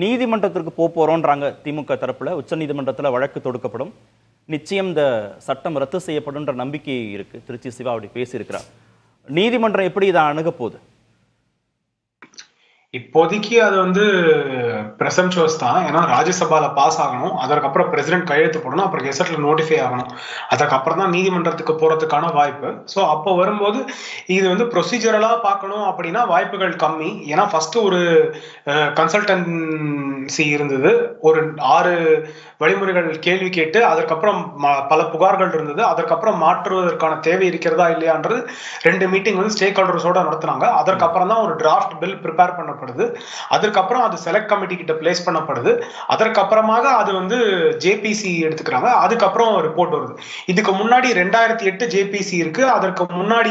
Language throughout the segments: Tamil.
நீதிமன்றத்திற்கு போறோன்றாங்க திமுக தரப்புல. உச்ச நீதிமன்றத்தில் வழக்கு தொடுக்கப்படும், நிச்சயம் இந்த சட்டம் ரத்து செய்யப்படும்ன்ற நம்பிக்கை இருக்கு. திருச்சி சிவா அப்படி பேசியிருக்கிறார். நீதிமன்றம் எப்படி இதை அணுக போகுது? இப்போதைக்கு அது பிரசம்சோஸ் தான். ஏன்னா ராஜ்யசபால பாஸ் ஆகணும், அதற்கப்புறம் பிரசிடென்ட் கையெழுத்து போடணும், அப்புறம் கெசட்ல நோட்டிஃபை ஆகணும், அதுக்கப்புறம் தான் நீதிமன்றத்துக்கு போறதுக்கான வாய்ப்பு. ஸோ அப்போ வரும்போது இது ப்ரொசீஜரலா பார்க்கணும் அப்படின்னா வாய்ப்புகள் கம்மி. ஏன்னா ஃபர்ஸ்ட் ஒரு கன்சல்டன்சி இருந்தது, ஒரு 6 வழிமுறைகள் கேள்வி கேட்டு அதற்கப்புறம் பல புகார்கள் இருந்தது, அதற்கப்புறம் மாற்றுவதற்கான தேவை இருக்கிறதா இல்லையான்றது 2 மீட்டிங் ஸ்டேக் ஹோல்டர்ஸோட நடத்தினாங்க. அதற்கப்புறம் தான் ஒரு டிராஃப்ட் பில் ப்ரிப்பேர் பண்ணப்படுது, அதற்கப்புறம் அது செலக்ட் கமிட்டி கிட்ட பிளேஸ் பண்ணப்படுது, அதற்கப்புறமாக அது ஜேபிசி எடுத்துக்கிறாங்க, அதுக்கப்புறம் ரிப்போர்ட் வருது. இதுக்கு முன்னாடி 2008 ஜேபிசி இருக்கு, அதற்கு முன்னாடி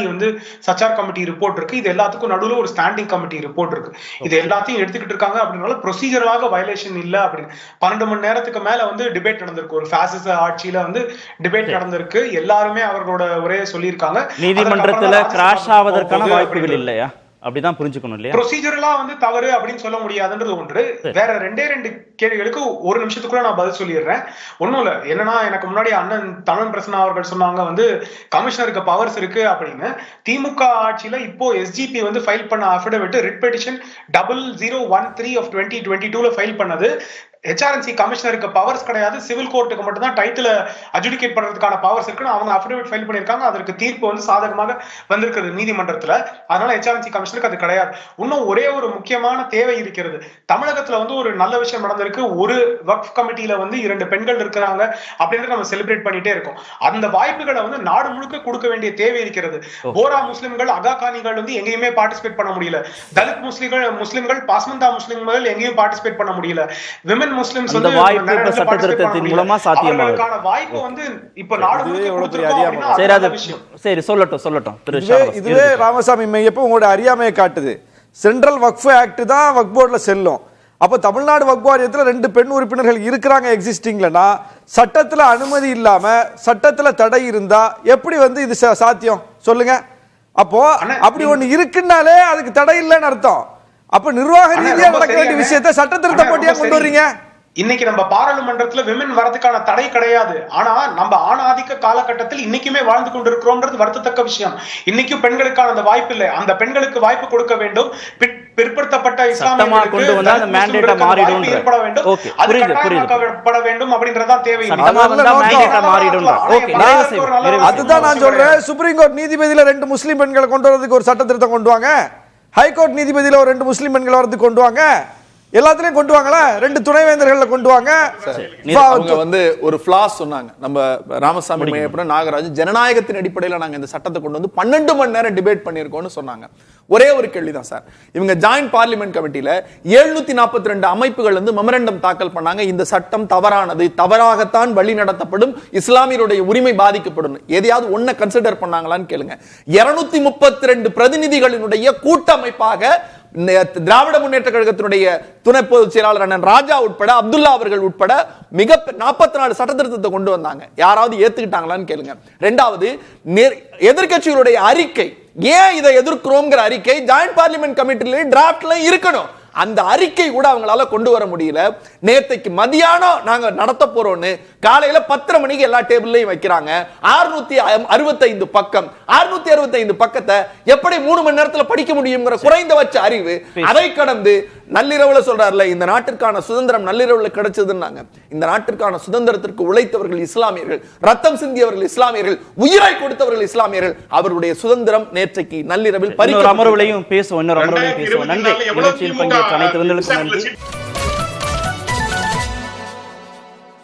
சச்சார் கமிட்டி ரிப்போர்ட் இருக்கு, இது எல்லாத்துக்கும் நடுவில் ஒரு ஸ்டாண்டிங் கமிட்டி ரிப்போர்ட் இருக்கு. இது எல்லாத்தையும் எடுத்துக்கிட்டு இருக்காங்க. அப்படின்னால ப்ரொசீஜரலாக வயலேஷன் இல்லை அப்படின்னு 12 மணி நேரத்துக்கு மேல டிபேட் நடந்திருக்கு. ஒரு பாசிச ஆட்சியில டிபேட் நடந்திருக்கு. எல்லாருமே அவர்களோட உரையை சொல்லியிருக்காங்க. நீதிமன்றத்துல கிராஷ் ஆவதற்கான வாய்ப்புகள் இல்லையா? அப்படிதான் புரிஞ்சுக்கணும் இல்லையா? ப்ரொசீஜரலா தவறு அப்படின்னு சொல்ல முடியாதுன்றது ஒன்று. வேற 2 கேள்விகளுக்கு 1 நிமிஷத்துக்குள்ள நான் பதில் சொல்லிடுறேன். ஒண்ணும் இல்ல, என்னன்னா எனக்கு முன்னாடி அண்ணன் தமிழ் பிரசன்னா அவர்கள் சொன்னாங்க கமிஷனருக்கு பவர்ஸ் இருக்கு அப்படின்னு. திமுக ஆட்சியில இப்போ எஸ்ஜிபி ஃபைல் பண்ண affidavit writ petition 0013 of 2022 file பண்ணது. ஹெச்ஆர்என்சி கமிஷனருக்கு பவர்ஸ் கிடையாது, சிவில் கோர்ட்டுக்கு மட்டும் தான் டைட்டில் அட்ஜுடிகேட் பண்றதுக்கான பவர்ஸ் இருக்குன்னு அவங்க அஃபிடவிட் ஃபைல் பண்ணிருக்காங்க. அதற்கு தீர்ப்பு சாதகமாக வந்திருக்கிறது நீதிமன்றத்துல. அதனால ஹெச்ஆர்என்சி கமிஷனருக்கு அது கிடையாது. இன்னும் ஒரே ஒரு முக்கியமான தேவை இருக்கிறது. தமிழகத்துல ஒரு நல்ல விஷயம் நடந்திருக்கு. ஒரு வக்ஃப் கமிட்டியில 2 பெண்கள் இருக்கிறாங்க அப்படின்றத நம்ம செலிப்ரேட் பண்ணிட்டே இருக்கோம். அந்த வாய்ப்புகளை நாடு முழுக்க கொடுக்க வேண்டிய தேவை இருக்கிறது. போரா முஸ்லிம்கள், அகா கானிகள் எங்கேயுமே பார்ட்டிசிபேட் பண்ண முடியல. தலித் முஸ்லிம்கள், பாஸ்மந்தா முஸ்லிம்கள் எங்கேயும் பார்ட்டிசிபேட் பண்ண முடியல. விமன் முஸ்லிம்ஸ் வாய்ப்பு சட்ட திருத்தத்தின் மூலமா சாத்தியமாகுது. வாய்ப்பு இப்ப நாடு முழுக்க கொடுத்திருக்கோம். சரி, சொல்லட்டும். இதுவே ராமசாமி மையப்ப உங்களோட அறியாமையை காட்டுது. சென்ட்ரல் வக்ஃப் ஆக்ட் தான் வக்ஃப் போர்டுல செல்லும். அப்ப தமிழ்நாடு வக்ஃப் வாரியத்துல 2 பெண் உறுப்பினர்கள் இருக்கிறாங்க எக்ஸிஸ்டிங்லனா, சட்டத்துல அனுமதி இல்லாம சட்டத்துல தடை இருந்தா எப்படி இது சாத்தியம் சொல்லுங்க? அப்போ அப்படி ஒண்ணு இருக்குன்னாலே அதுக்கு தடை இல்லைன்னு அர்த்தம். அப்ப நிர்வாக ரீதியா நடக்க வேண்டிய விஷயத்தை சட்ட திருத்த போட்டியா கொண்டு வர்றீங்க. இன்னைக்கு நம்ம பாராளுமன்றத்துல விமன் வரதுக்கான தடை கிடையாது. ஆனா நம்ம ஆணாதிக்க காலகட்டத்தில் இன்னைக்குமே வாழ்ந்து கொண்டிருக்கிறோம்ன்றது வருத்தத்தக்க விஷயம். இன்னைக்கும் பெண்களுக்கான அந்த வாய்ப்பு இல்லை. அந்த பெண்களுக்கு வாய்ப்பு கொடுக்க வேண்டும். பிற்படுத்தப்பட்ட இஸ்லாமியர்களுக்கு ஏற்பட வேண்டும், அது கட்டாயமாக்கப்பட வேண்டும் அப்படின்றதான் தேவை. அதுதான் நான் சொல்றேன். சுப்ரீம் கோர்ட் நீதிபதியில 2 முஸ்லிம் பெண்களை கொண்டு வரதுக்கு ஒரு சட்ட திருத்தம் கொண்டு வாங்க. ஹைகோர்ட் நீதிபதியில ஒரு 2 முஸ்லிம் பெண்கள் வரதுக்கு கொண்டு வாங்க. எல்லாத்துலயும் கொண்டு வாங்களா, 2 துணைவேந்தர்கள்ல கொண்டு வாங்க. அவங்க ஒரு ஃபிளாஸ் சொன்னாங்க நம்ம ராமசாமி மையப்பன் நாகராஜ். ஜனநாயகத்தின் அடிப்படையில் நாங்க இந்த சட்டத்தை கொண்டு 12 மணி நேரம் டிபேட் பண்ணிருக்கோம்னு சொன்னாங்க. ஒரே ஒரு கேள்விதான் சார். இவங்க ஜாயிண்ட் பார்லிமெண்ட் கமிட்டியில 742 அமைப்புகள் மெமரண்டம் தாக்கல் பண்ணாங்க. இந்த சட்டம் தவறானது, தவறாகத்தான் வழி நடத்தப்படும், இஸ்லாமியருடைய உரிமை பாதிக்கப்படும். எதையாவது ஒன்ன கன்சிடர் பண்ணாங்களான்னு கேளுங்க. 232 பிரதிநிதிகளினுடைய கூட்டமைப்பாக திராவிட முன்னேற்ற கழகத்தினுடைய துணை பொதுச் செயலாளர் அண்ணன் ராஜா உட்பட, அப்துல்லா அவர்கள் உட்பட 44 சட்ட திருத்தத்தை கொண்டு வந்தாங்க. யாராவது ஏத்துக்கிட்டாங்களான்னு கேளுங்க. 2வது எதிர்க்கட்சிகளுடைய அறிக்கை, ஏன் இதை எதிர்க்கிறோம்ங்கிற அறிக்கை ஜாயிண்ட் பார்லிமெண்ட் கமிட்டில டிராஃப்ட்ல இருக்கணும். அந்த அறிக்கை கூட அவங்களால கொண்டு வர முடியல. நேத்தைக்கு மதியானம் நாங்க நடத்த போறோம்னு காலையில 10:30 மணிக்கு எல்லா டேபிள்லயும் வைக்கிறாங்க. 665 பக்கம், 665 பக்கத்தை எப்படி 3 மணி நேரத்துல படிக்க முடியுங்கிற குறைந்தபட்ச அறிவு. அதை கடந்து நள்ளிரவுல சொல்றாருல, இந்த நாட்டிற்கான சுதந்திரம் நள்ளிரவுல கிடைச்சதுன்னாங்க. இந்த நாட்டிற்கான சுதந்திரத்திற்கு உழைத்தவர்கள் இஸ்லாமியர்கள், ரத்தம் சிந்தியவர்கள் இஸ்லாமியர்கள், உயிரை கொடுத்தவர்கள் இஸ்லாமியர்கள். அவருடைய சுதந்திரம் நேற்றைக்கு நள்ளிரவில் அமர்வுலையும் பேசுவோம். நன்றி. அனைத்து நன்றி.